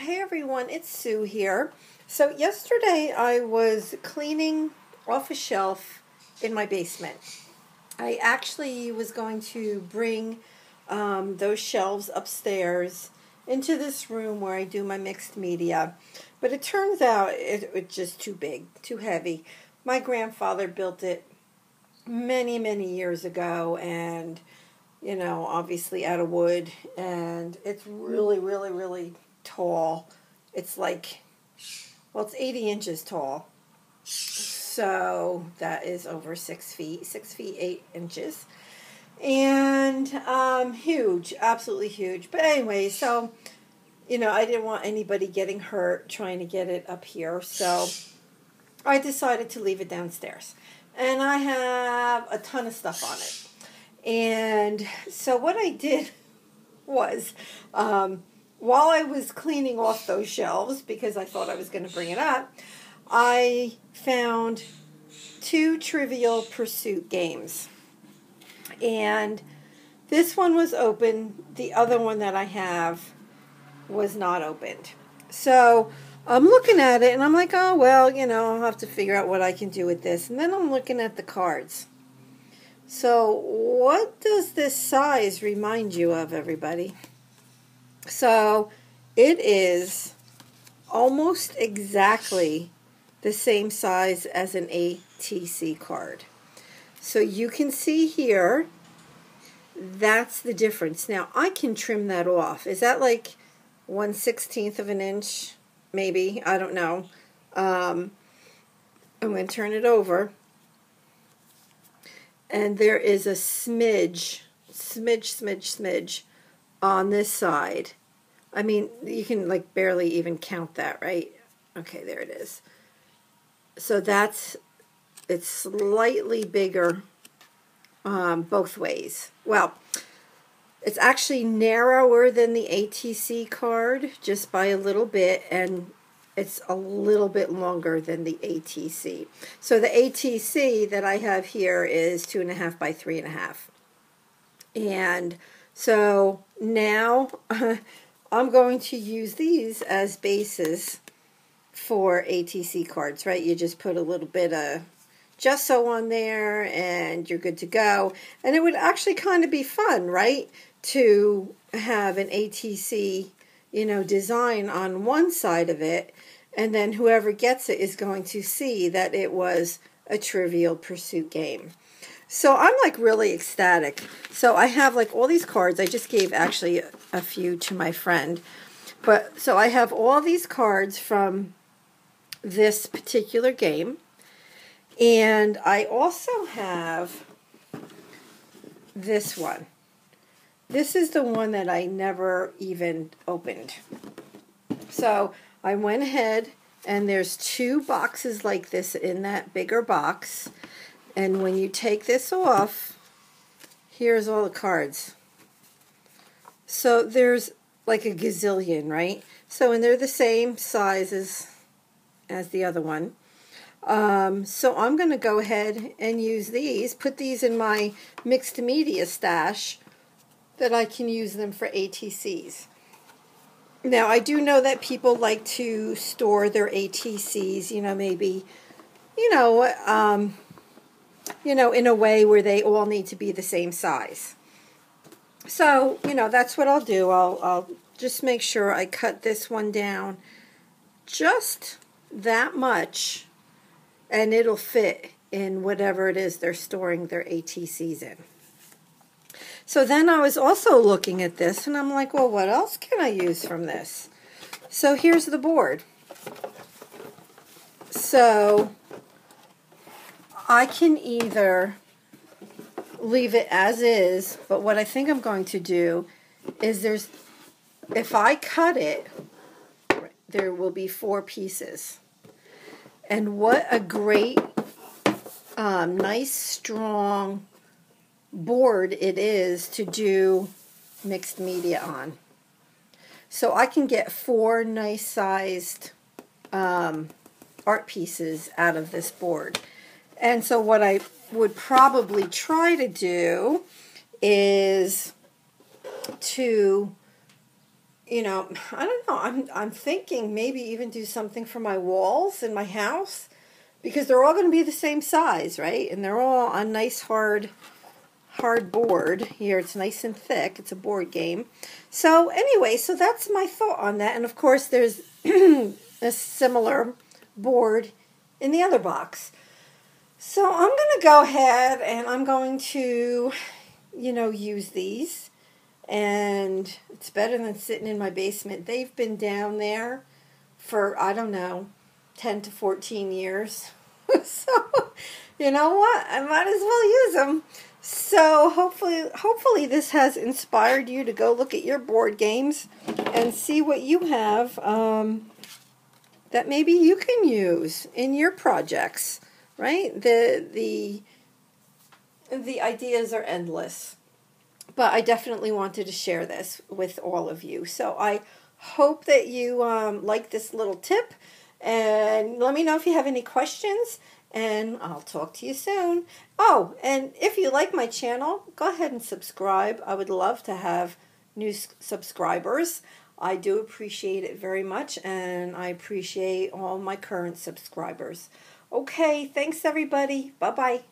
Hey everyone, it's Sue here. So yesterday I was cleaning off a shelf in my basement. I actually was going to bring those shelves upstairs into this room where I do my mixed media. But it turns out it's just too big, too heavy. My grandfather built it many, many years ago, and obviously out of wood, and it's really, really, really tall. It's like, well, it's 80 inches tall. So that is over 6 feet, 6 feet, 8 inches. And huge, absolutely huge. But anyway, so, I didn't want anybody getting hurt trying to get it up here. So I decided to leave it downstairs. And I have a ton of stuff on it. And so what I did was, while I was cleaning off those shelves, because I thought I was going to bring it up, I found 2 Trivial Pursuit games. And this one was open. The other one that I have was not opened. So I'm looking at it and I'm like, oh, well, I'll have to figure out what I can do with this. And then I'm looking at the cards. So what does this size remind you of, everybody? So it is almost exactly the same size as an ATC card. So you can see here, that's the difference. Now I can trim that off. Is that like 1/16 of an inch? Maybe, I don't know. I'm going to turn it over. And there is a smidge on this side. I mean, you can like barely even count that, right? Okay, there it is. So it's slightly bigger both ways. Well, it's actually narrower than the ATC card, just by a little bit, and it's a little bit longer than the ATC. So the ATC that I have here is 2.5 by 3.5. And so now I'm going to use these as bases for ATC cards, right? You just put a little bit of gesso on there and you're good to go. And it would actually kind of be fun, right? To have an ATC, design on one side of it, and then whoever gets it is going to see that it was a Trivial Pursuit game. So I'm like really ecstatic. So I have like all these cards. I just gave actually a few to my friend. But so I have all these cards from this particular game. And I also have this one. This is the one that I never even opened. So I went ahead, and there's 2 boxes like this in that bigger box. And when you take this off, here's all the cards. So there's like a gazillion, right? So, and they're the same sizes as the other one. So I'm going to go ahead and use these, put these in my mixed media stash, that I can use them for ATCs. Now, I do know that people like to store their ATCs, maybe, in a way where they all need to be the same size. So, that's what I'll do. I'll just make sure I cut this one down just that much, and it'll fit in whatever it is they're storing their ATCs in. So then I was also looking at this, and I'm like, well, what else can I use from this? So here's the board. So I can either leave it as is, but what I think I'm going to do is if I cut it, there will be 4 pieces. And what a great, nice, strong board it is to do mixed media on. So I can get 4 nice sized art pieces out of this board. And so what I would probably try to do is to you know, I don't know. I'm thinking maybe even do something for my walls in my house, because they're all going to be the same size, right? And they're all on nice hard board here. It's nice and thick. It's a board game. So anyway, so that's my thought on that. And of course, there's a similar board in the other box. So I'm going to go ahead and I'm going to, you know, use these. And it's better than sitting in my basement. They've been down there for, I don't know, 10 to 14 years. So, you know what? I might as well use them. So hopefully this has inspired you to go look at your board games and see what you have that maybe you can use in your projects, right? The ideas are endless. But I definitely wanted to share this with all of you. So I hope that you like this little tip. And let me know if you have any questions. And I'll talk to you soon. Oh, and if you like my channel, go ahead and subscribe. I would love to have new subscribers. I do appreciate it very much. And I appreciate all my current subscribers. Okay, thanks everybody. Bye-bye.